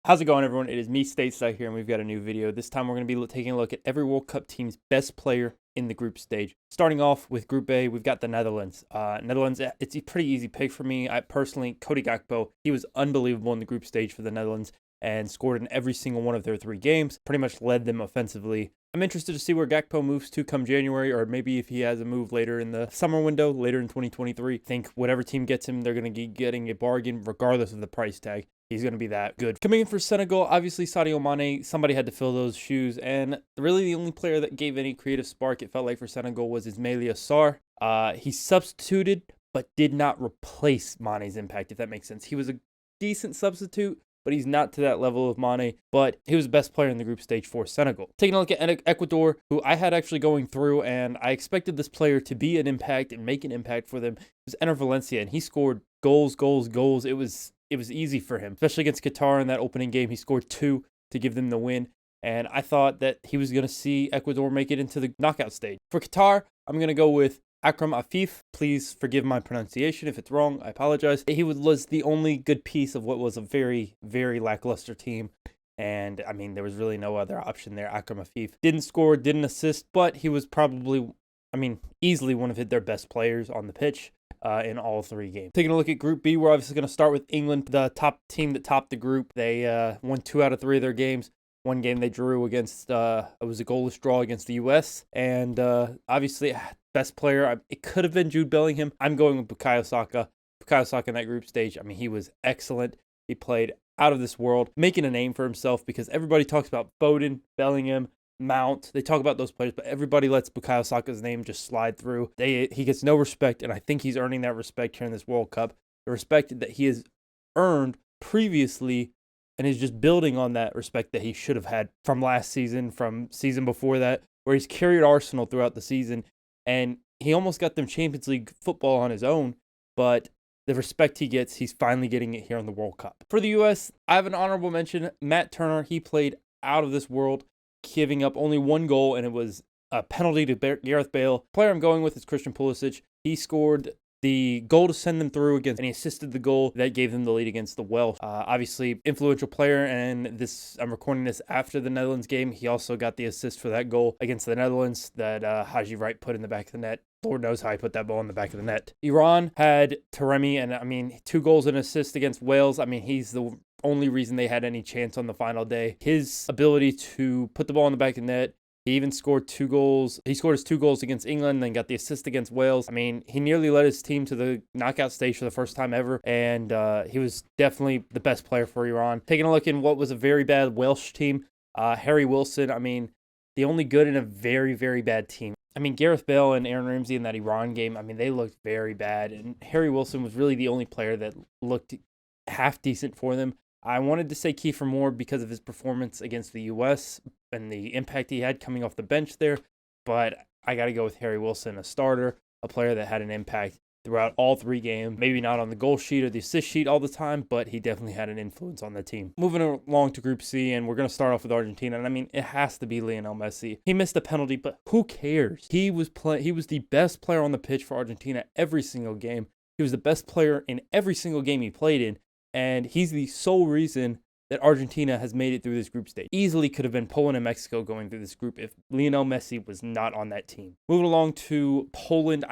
How's it going, everyone? It is me, Stateside here, and we've got a new video. This time we're going to be taking a look at every World Cup team's best player in the group stage. Starting off with Group A, we've got the Netherlands. Netherlands, it's a pretty easy pick for me. I personally, Cody Gakpo, he was unbelievable in the group stage for the Netherlands and scored in every single one of their 3 games, pretty much led them offensively. I'm interested to see where Gakpo moves to come January, or maybe if he has a move later in the summer window, later in 2023. I think whatever team gets him, they're going to be getting a bargain regardless of the price tag. He's going to be that good. Coming in for Senegal, obviously Sadio Mane, somebody had to fill those shoes, and really the only player that gave any creative spark, it felt like, for Senegal was Ismaila Sarr. He substituted, but did not replace Mane's impact, if that makes sense. He was a decent substitute, but he's not to that level of Mane, but he was the best player in the group stage for Senegal. Taking a look at Ecuador, who I had actually going through, and I expected this player to be an impact and make an impact for them. It was Enner Valencia, and he scored goals. It was easy for him, especially against Qatar in that opening game. He scored 2 to give them the win, and I thought that he was going to see Ecuador make it into the knockout stage. For Qatar, I'm going to go with Akram Afif. Please forgive my pronunciation if it's wrong. I apologize. He was the only good piece of what was a very, very lackluster team. And, I mean, there was really no other option there. Akram Afif didn't score, didn't assist, but he was probably, easily one of their best players on the pitch in all 3 games. Taking a look at Group B, we're obviously going to start with England, the top team that topped the group. They won 2 out of 3 of their games. One game they drew against, it was a goalless draw against the U.S. And obviously, best player, it could have been Jude Bellingham. I'm going with Bukayo Saka. Bukayo Saka in that group stage, he was excellent. He played out of this world, making a name for himself because everybody talks about Foden, Bellingham, Mount. They talk about those players, but everybody lets Bukayo Saka's name just slide through. He gets no respect, and I think he's earning that respect here in this World Cup. The respect that he has earned previously, and is just building on that respect that he should have had from last season, from season before that, where he's carried Arsenal throughout the season, and he almost got them Champions League football on his own, but the respect he gets, he's finally getting it here in the World Cup. For the U.S., I have an honorable mention. Matt Turner, he played out of this world, giving up only 1 goal, and it was a penalty to Gareth Bale. The player I'm going with is Christian Pulisic. He scored the goal to send them through against, and he assisted the goal that gave them the lead against the Welsh. Obviously, influential player, and I'm recording this after the Netherlands game. He also got the assist for that goal against the Netherlands that Haji Wright put in the back of the net. Lord knows how he put that ball in the back of the net. Iran had Taremi, and 2 goals and assist against Wales. He's the only reason they had any chance on the final day. His ability to put the ball in the back of the net. He even scored 2 goals. He scored his 2 goals against England, then got the assist against Wales. He nearly led his team to the knockout stage for the first time ever, and he was definitely the best player for Iran. Taking a look in what was a very bad Welsh team, Harry Wilson, the only good in a very, very bad team. Gareth Bale and Aaron Ramsey in that Iran game, they looked very bad, and Harry Wilson was really the only player that looked half decent for them. I wanted to say Kiefer Moore because of his performance against the U.S. and the impact he had coming off the bench there, but I got to go with Harry Wilson, a starter, a player that had an impact throughout all 3 games. Maybe not on the goal sheet or the assist sheet all the time, but he definitely had an influence on the team. Moving along to Group C, and we're going to start off with Argentina, and it has to be Lionel Messi. He missed a penalty, but who cares? He was the best player on the pitch for Argentina every single game. He was the best player in every single game he played in, and he's the sole reason that Argentina has made it through this group stage. Easily could have been Poland and Mexico going through this group if Lionel Messi was not on that team. Moving along to Poland,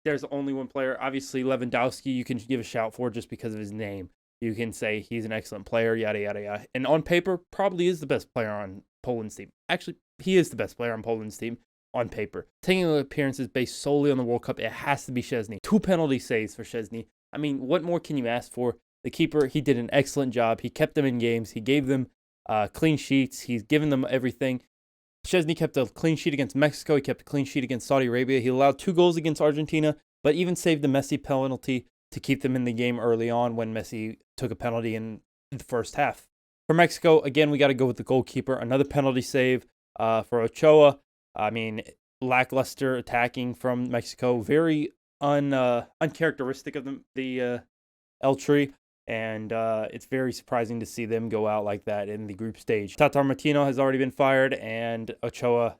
there's only one player. Obviously, Lewandowski, you can give a shout for just because of his name. You can say he's an excellent player, yada, yada, yada. And on paper, probably is the best player on Poland's team. Actually, he is the best player on Poland's team on paper. Taking the appearances based solely on the World Cup, it has to be Szczęsny. 2 penalty saves for Szczęsny. What more can you ask for? The keeper, he did an excellent job. He kept them in games. He gave them clean sheets. He's given them everything. Szczęsny kept a clean sheet against Mexico. He kept a clean sheet against Saudi Arabia. He allowed 2 goals against Argentina, but even saved the Messi penalty to keep them in the game early on when Messi took a penalty in the first half. For Mexico, again, we got to go with the goalkeeper. Another penalty save for Ochoa. Lackluster attacking from Mexico. Very uncharacteristic of the El Tri. And it's very surprising to see them go out like that in the group stage. Tata Martino has already been fired, and Ochoa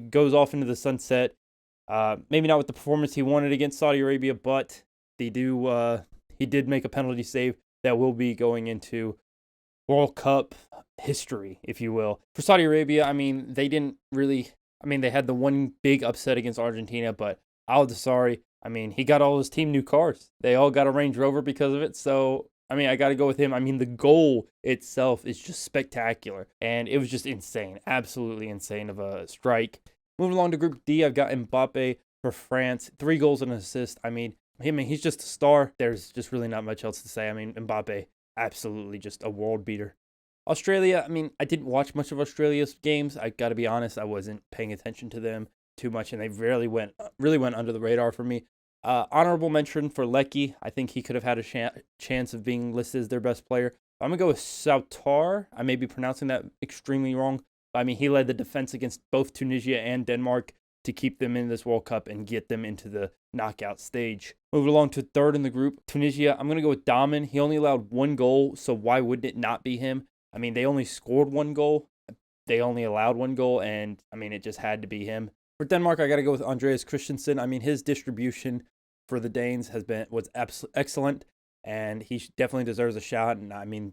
goes off into the sunset. Maybe not with the performance he wanted against Saudi Arabia, but he did make a penalty save that will be going into World Cup history, if you will. For Saudi Arabia, I mean, they didn't really, I mean, they had the one big upset against Argentina, but Al Dasari, I mean, he got all his team new cars. They all got a Range Rover because of it. So, I mean, I got to go with him. I mean, the goal itself is just spectacular. And it was just insane. Absolutely insane of a strike. Moving along to Group D, I've got Mbappe for France. 3 goals and an assist. I mean, he's just a star. There's just really not much else to say. I mean, Mbappe, absolutely just a world beater. Australia, I mean, I didn't watch much of Australia's games. I got to be honest, I wasn't paying attention to them too much, and they really went under the radar for me. Honorable mention for Lecky. I think he could have had a chance of being listed as their best player. I'm going to go with Sautar. I may be pronouncing that extremely wrong. But, I mean, he led the defense against both Tunisia and Denmark to keep them in this World Cup and get them into the knockout stage. Moving along to third in the group, Tunisia. I'm going to go with Dahmen. He only allowed 1 goal, so why wouldn't it not be him? I mean, they only scored 1 goal. They only allowed 1 goal, and, I mean, it just had to be him. For Denmark, I got to go with Andreas Christensen. I mean, his distribution for the Danes was excellent, and he definitely deserves a shout. And, I mean,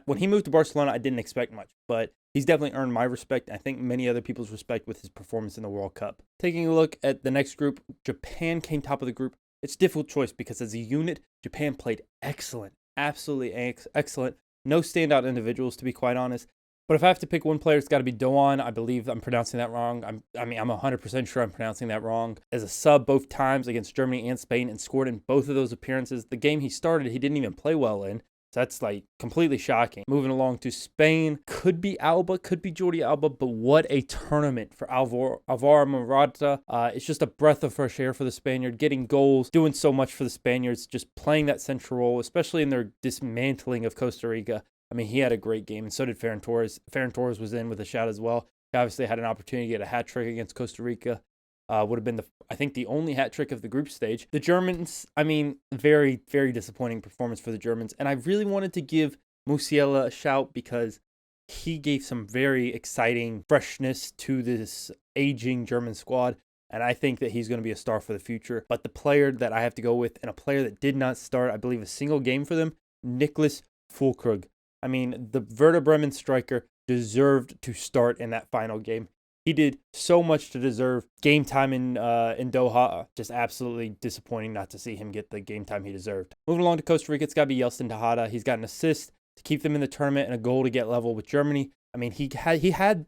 when he moved to Barcelona, I didn't expect much, but he's definitely earned my respect. I think many other people's respect with his performance in the World Cup. Taking a look at the next group, Japan came top of the group. It's a difficult choice because as a unit, Japan played excellent, absolutely excellent. No standout individuals, to be quite honest. But if I have to pick one player, it's got to be Doan. I believe I'm pronouncing that wrong. I'm 100% sure I'm pronouncing that wrong. As a sub both times against Germany and Spain and scored in both of those appearances. The game he started, he didn't even play well in. So that's like completely shocking. Moving along to Spain, could be Alba, could be Jordi Alba, but what a tournament for Alvaro Morata. It's just a breath of fresh air for the Spaniard, getting goals, doing so much for the Spaniards, just playing that central role, especially in their dismantling of Costa Rica. I mean, he had a great game, and so did Ferran Torres. Ferran Torres was in with a shout as well. He obviously had an opportunity to get a hat trick against Costa Rica. Would have been, I think, the only hat trick of the group stage. The Germans, I mean, very, very disappointing performance for the Germans. And I really wanted to give Musiala a shout because he gave some very exciting freshness to this aging German squad. And I think that he's going to be a star for the future. But the player that I have to go with, and a player that did not start, I believe, a single game for them, Niklas Füllkrug. I mean, the Werder Bremen striker deserved to start in that final game. He did so much to deserve game time in Doha. Just absolutely disappointing not to see him get the game time he deserved. Moving along to Costa Rica, it's got to be Yeltsin Tejada. He's got an assist to keep them in the tournament and a goal to get level with Germany. I mean, he had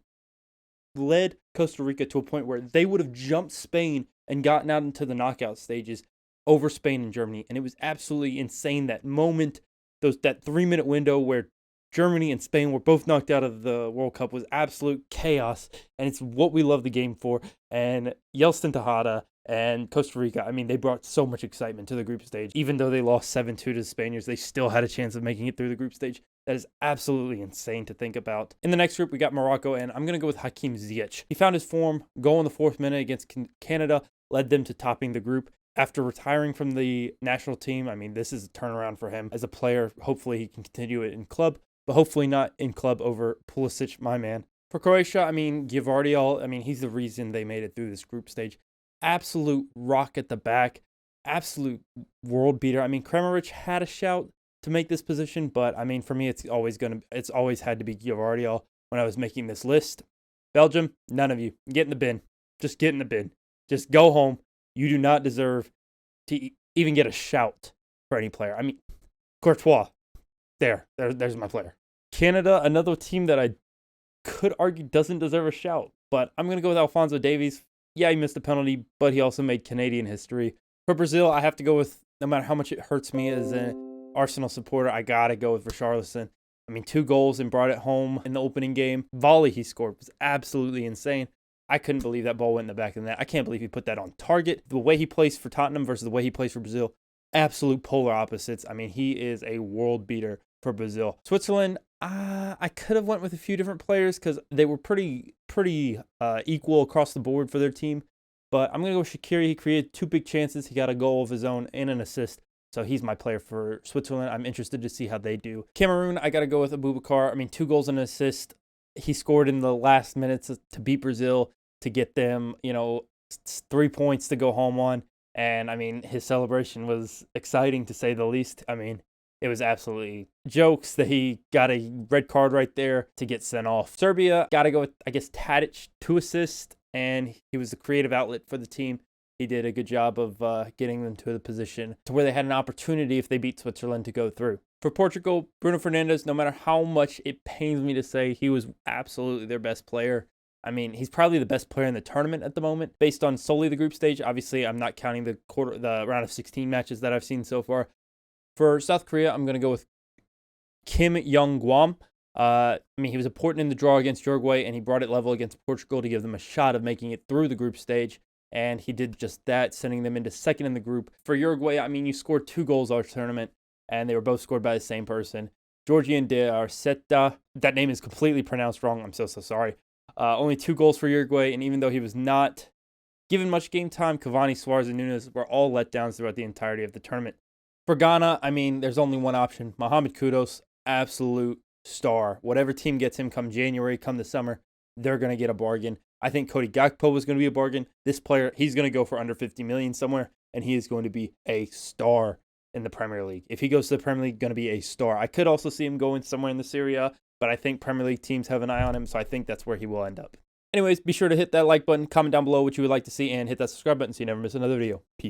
led Costa Rica to a point where they would have jumped Spain and gotten out into the knockout stages over Spain and Germany. And it was absolutely insane, that moment, that 3-minute window where Germany and Spain were both knocked out of the World Cup was absolute chaos, and it's what we love the game for. And Yeltsin Tejada and Costa Rica, I mean, they brought so much excitement to the group stage. Even though they lost 7-2 to the Spaniards, they still had a chance of making it through the group stage. That is absolutely insane to think about. In the next group, we got Morocco, and I'm going to go with Hakim Ziyech. He found his form, goal in the 4th minute against Canada, led them to topping the group. After retiring from the national team, I mean, this is a turnaround for him as a player. Hopefully, he can continue it in club, but hopefully not in club over Pulisic, my man. For Croatia, I mean, Gvardiol, I mean, he's the reason they made it through this group stage. Absolute rock at the back, absolute world beater. I mean, Kramaric had a shout to make this position, but I mean, for me, it's always had to be Gvardiol when I was making this list. Belgium, none of you. Get in the bin. Just get in the bin. Just go home. You do not deserve to even get a shout for any player. I mean, Courtois. There's my player. Canada, another team that I could argue doesn't deserve a shout, but I'm going to go with Alphonso Davies. Yeah, he missed a penalty, but he also made Canadian history. For Brazil, I have to go with, no matter how much it hurts me as an Arsenal supporter, I got to go with Richarlison. I mean, 2 goals and brought it home in the opening game. Volley he scored was absolutely insane. I couldn't believe that ball went in the back of the net. I can't believe he put that on target. The way he plays for Tottenham versus the way he plays for Brazil, absolute polar opposites. I mean, he is a world beater for Brazil. Switzerland, I could have went with a few different players because they were pretty equal across the board for their team. But I'm going to go with Shaqiri. He created 2 big chances. He got a goal of his own and an assist. So he's my player for Switzerland. I'm interested to see how they do. Cameroon, I got to go with Abubakar. I mean, 2 goals and an assist. He scored in the last minutes to beat Brazil to get them, 3 points to go home on. And, I mean, his celebration was exciting to say the least. I mean, It was absolutely jokes that he got a red card right there to get sent off. Serbia, got to go with, I guess, Tadic, 2 assists, and he was the creative outlet for the team. He did a good job of getting them to the position to where they had an opportunity if they beat Switzerland to go through. For Portugal, Bruno Fernandes, no matter how much it pains me to say, he was absolutely their best player. I mean, he's probably the best player in the tournament at the moment, based on solely the group stage. Obviously, I'm not counting the round of 16 matches that I've seen so far. For South Korea, I'm going to go with Kim Young-gwam. I mean, he was important in the draw against Uruguay, and he brought it level against Portugal to give them a shot of making it through the group stage. And he did just that, sending them into second in the group. For Uruguay, I mean, you scored 2 goals all tournament, and they were both scored by the same person. Georgian de Arceta. That name is completely pronounced wrong. I'm so sorry. Only 2 goals for Uruguay, and even though he was not given much game time, Cavani, Suarez, and Nunes were all letdowns throughout the entirety of the tournament. For Ghana, I mean, there's only one option. Mohamed Kudus, absolute star. Whatever team gets him come January, come the summer, they're going to get a bargain. I think Cody Gakpo was going to be a bargain. This player, he's going to go for under 50 million somewhere, and he is going to be a star in the Premier League. If he goes to the Premier League, going to be a star. I could also see him going somewhere in the Serie A, but I think Premier League teams have an eye on him, so I think that's where he will end up. Anyways, be sure to hit that like button, comment down below what you would like to see, and hit that subscribe button so you never miss another video. Peace.